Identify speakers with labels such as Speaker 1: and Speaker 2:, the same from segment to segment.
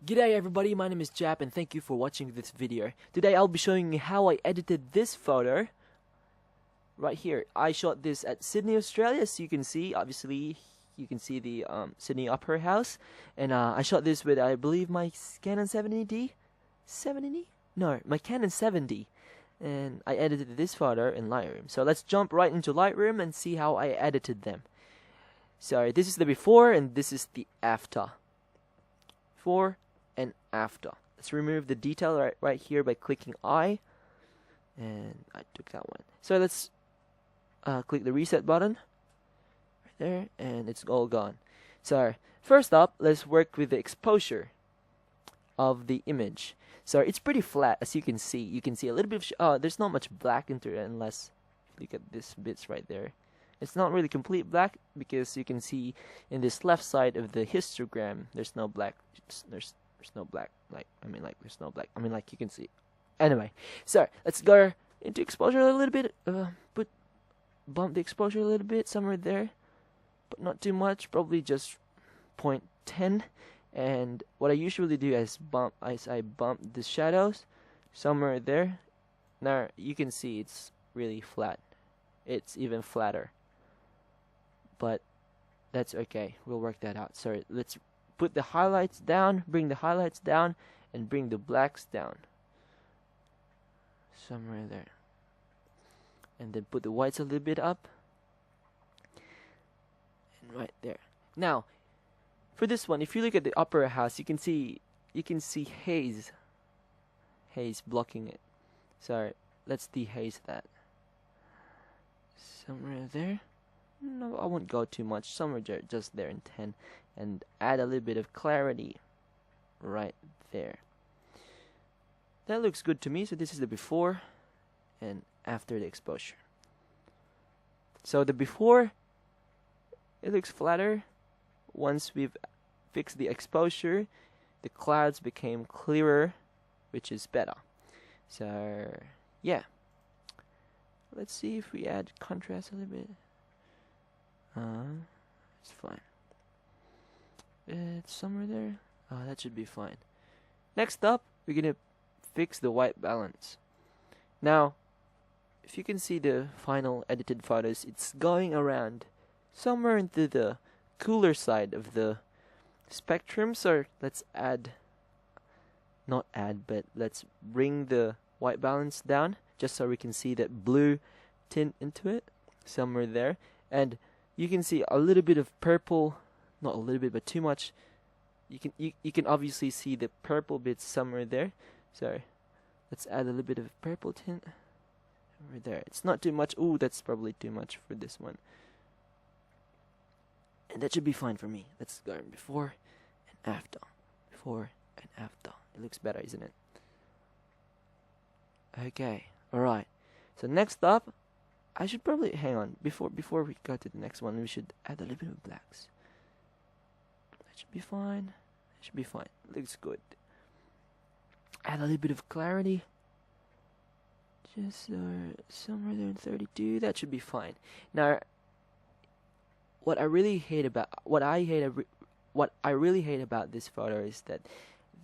Speaker 1: G'day everybody, my name is Jap and thank you for watching this video. Today I'll be showing you how I edited this photo right here. I shot this at Sydney, Australia, as you can see. Obviously, you can see the Sydney Opera House. And I shot this with, I believe, my Canon 70D? 70D? No, my Canon 7D. And I edited this photo in Lightroom. So let's jump right into Lightroom and see how I edited them. So this is the before and this is the after. Before and after. Let's remove the detail right here by clicking I, and I took that one. So let's click the reset button right there, and it's all gone. So first up, let's work with the exposure of the image. So it's pretty flat, as you can see. You can see a little bit of there's not much black into it unless you look at this bits right there. It's not really complete black because you can see in this left side of the histogram there's no black. There's no black. There's no black. You can see. Anyway, so let's go into exposure a little bit. Bump the exposure a little bit somewhere there, but not too much. Probably just 0.10. And what I usually do is I bump the shadows somewhere there. Now you can see it's really flat. It's even flatter. But that's okay. We'll work that out. So let's put the highlights down, bring the highlights down, and bring the blacks down. Somewhere there. And then put the whites a little bit up. And right there. Now, for this one, if you look at the opera house, you can see haze blocking it. So let's dehaze that. Somewhere there. No, I won't go too much. Somewhere there, just there in 10, and add a little bit of clarity right there. That looks good to me. So this is the before and after the exposure. So the before, it looks flatter. Once we've fixed the exposure, the clouds became clearer, which is better. So yeah, let's see if we add contrast a little bit. It's fine. It's somewhere there. That should be fine. Next up, we're gonna fix the white balance. Now, if you can see the final edited photos, it's going around somewhere into the cooler side of the spectrum. So let's let's bring the white balance down just so we can see that blue tint into it somewhere there. And you can see a little bit of purple, not a little bit, but too much. You can obviously see the purple bits somewhere there. So let's add a little bit of purple tint over there. It's not too much. Ooh, that's probably too much for this one. And that should be fine for me. Let's go before and after. Before and after. It looks better, isn't it? Okay. Alright. So next up, I should probably hang on before we go to the next one. We should add a little bit of blacks. That should be fine. That should be fine. Looks good. Add a little bit of clarity. Just somewhere there in 32. That should be fine. Now, what I really hate about this photo is that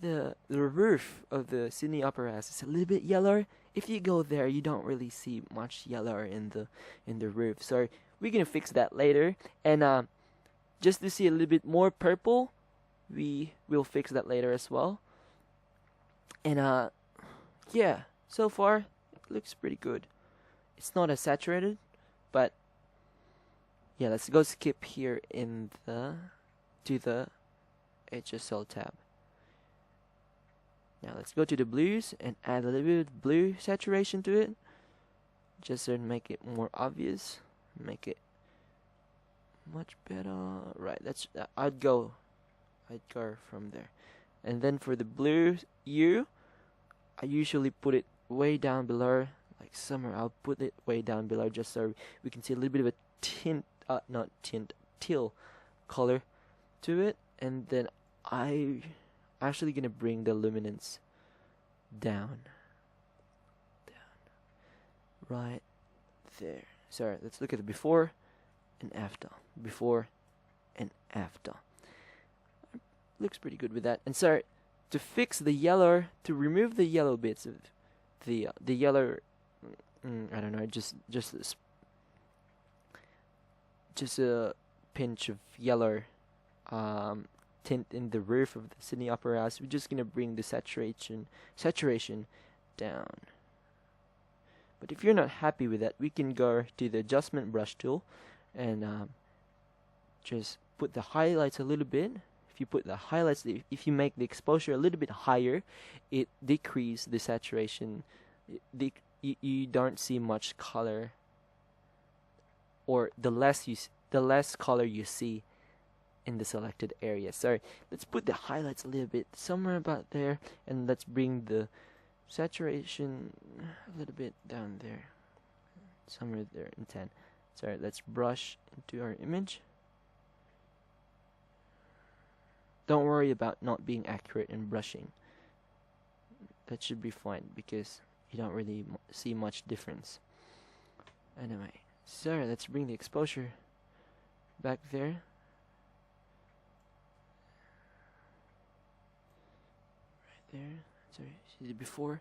Speaker 1: the roof of the Sydney Opera House is a little bit yellow. If you go there, you don't really see much yellow in the roof. So we're gonna fix that later. And just to see a little bit more purple, we will fix that later as well. And yeah, so far it looks pretty good. It's not as saturated, but yeah, let's go skip here to the HSL tab. Now let's go to the blues and add a little bit of blue saturation to it, just to make it more obvious, make it much better. Right, I'd go from there. And then for the blue hue, I usually put it way down below, like somewhere. I'll put it way down below just so we can see a little bit of a teal color to it. And then I actually gonna bring the luminance down right there. So let's look at the before and after. Looks pretty good with that. And so to fix the yellow, to remove the yellow bits of the yellow, I don't know, just a pinch of yellow tint in the roof of the Sydney Opera House. We're just gonna bring the saturation down. But if you're not happy with that, we can go to the adjustment brush tool and just put the highlights a little bit. If you put the highlights, if you make the exposure a little bit higher, it decreases the saturation. You don't see much color, or the less color you see in the selected area. So let's put the highlights a little bit somewhere about there, and let's bring the saturation a little bit down there, somewhere there in 10. So let's brush into our image. Don't worry about not being accurate in brushing. That should be fine because you don't really see much difference. Anyway, so let's bring the exposure back there. Right there. Sorry, see the before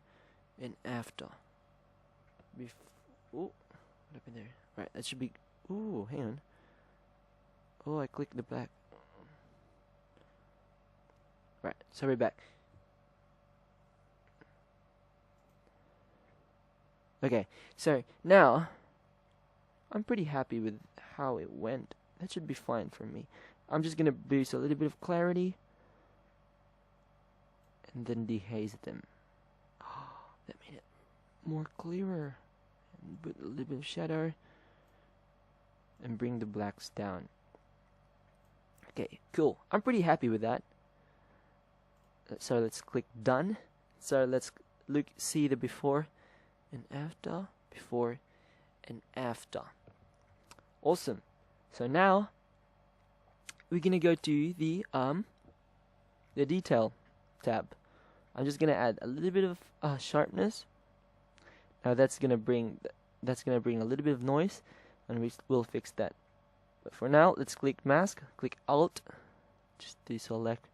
Speaker 1: and after. Oh, what happened there? Right, that should be. Ooh, hang on. Oh, I clicked the back. Right, so we're back. Okay, so now I'm pretty happy with how it went. That should be fine for me. I'm just gonna boost a little bit of clarity and then dehaze them. Oh, that made it more clearer. And put a little bit of shadow and bring the blacks down. Okay, cool. I'm pretty happy with that. So let's click done. So let's see the before and after, before and after. Awesome. So now we're gonna go to the detail tab. I'm just gonna add a little bit of sharpness. Now that's gonna bring a little bit of noise, and we'll fix that. But for now, let's click mask, click Alt, just to select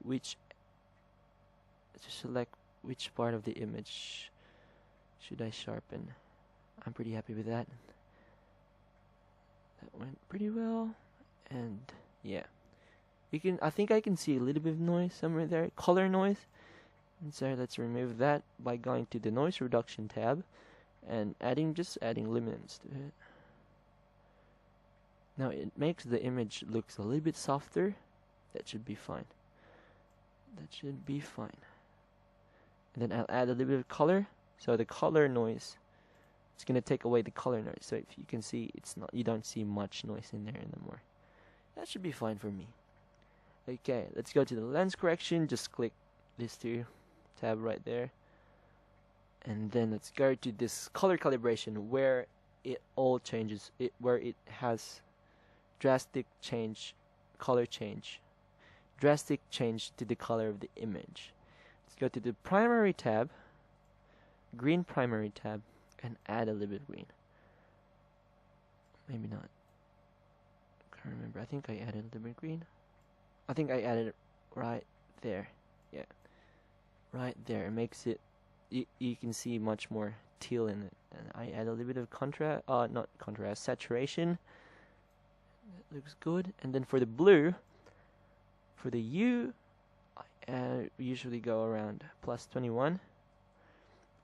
Speaker 1: which part of the image should I sharpen. I'm pretty happy with that. That went pretty well, and yeah, I think I can see a little bit of noise somewhere there, color noise. And so let's remove that by going to the noise reduction tab and adding luminance to it. Now it makes the image looks a little bit softer. That should be fine. That should be fine. And then I'll add a little bit of color. So the color noise, it's gonna take away the color noise. So if you can see, you don't see much noise in there anymore. That should be fine for me. Okay, let's go to the lens correction. Just click this tab right there, and then let's go to this color calibration where it all changes. Where it has drastic change to the color of the image. Let's go to the primary tab, green primary tab, and add a little bit of green. Maybe not. Can't remember. I think I added a little bit of green. I think I added it right there. Yeah, right there. It makes it. You can see much more teal in it. And I add a little bit of contrast. Not contrast. Saturation. That looks good. And then for the blue, for the U, I usually go around plus 21.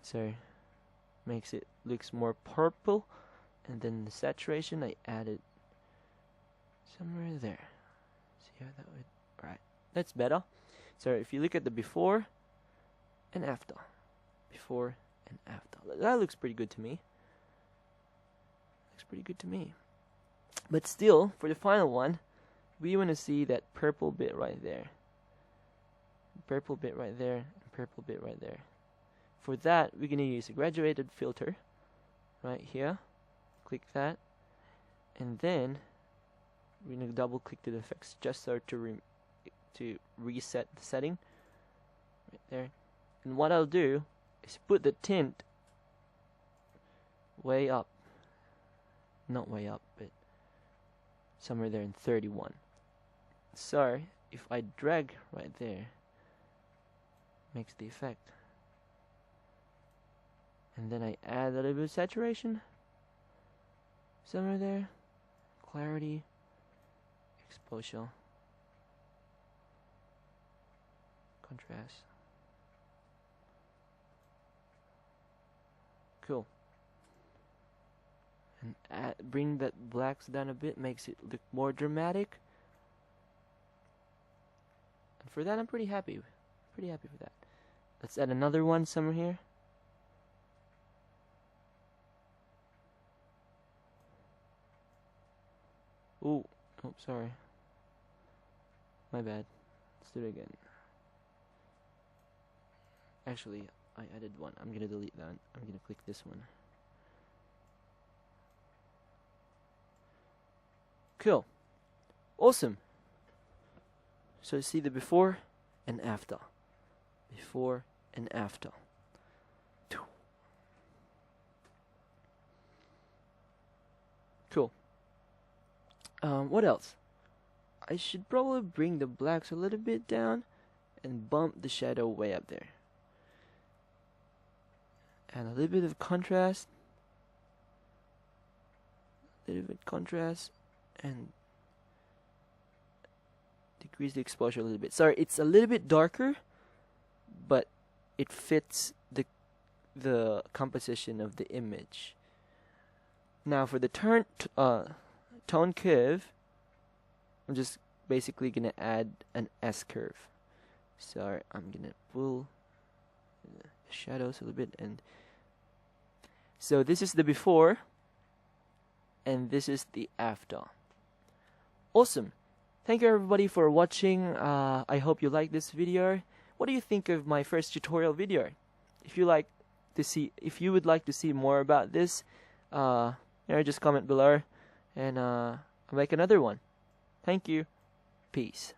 Speaker 1: So makes it looks more purple. And then the saturation, I added somewhere there. See how that would. Right, that's better. So if you look at the before and after, that looks pretty good to me. But still, for the final one, we want to see that purple bit right there. Purple bit right there, and purple bit right there. For that, we're going to use a graduated filter right here. Click that. And then we're going to double click to the effects just so to reset the setting right there. And what I'll do is put the tint way up. Not way up, but somewhere there in 31. So if I drag right there, makes the effect. And then I add a little bit of saturation somewhere there, clarity, exposure, contrast. Cool. And bring that blacks down a bit, makes it look more dramatic. And for that, I'm pretty happy. Pretty happy with that. Let's add another one somewhere here. Ooh, oh, sorry. My bad. Let's do it again. Actually, I added one. I'm gonna delete that. I'm gonna click this one. Cool. Awesome. So see the before and after. Before and after. Cool. What else? I should probably bring the blacks a little bit down and bump the shadow way up there. And a little bit of contrast. A little bit of contrast. And decrease the exposure a little bit. Sorry, it's a little bit darker, but it fits the composition of the image. Now for the tone curve, I'm just basically gonna add an S curve. So I'm gonna pull the shadows a little bit, and so this is the before and this is the after. Awesome. Thank you everybody for watching. I hope you liked this video. What do you think of my first tutorial video? If you would like to see more about this, just comment below and I'll make another one. Thank you. Peace.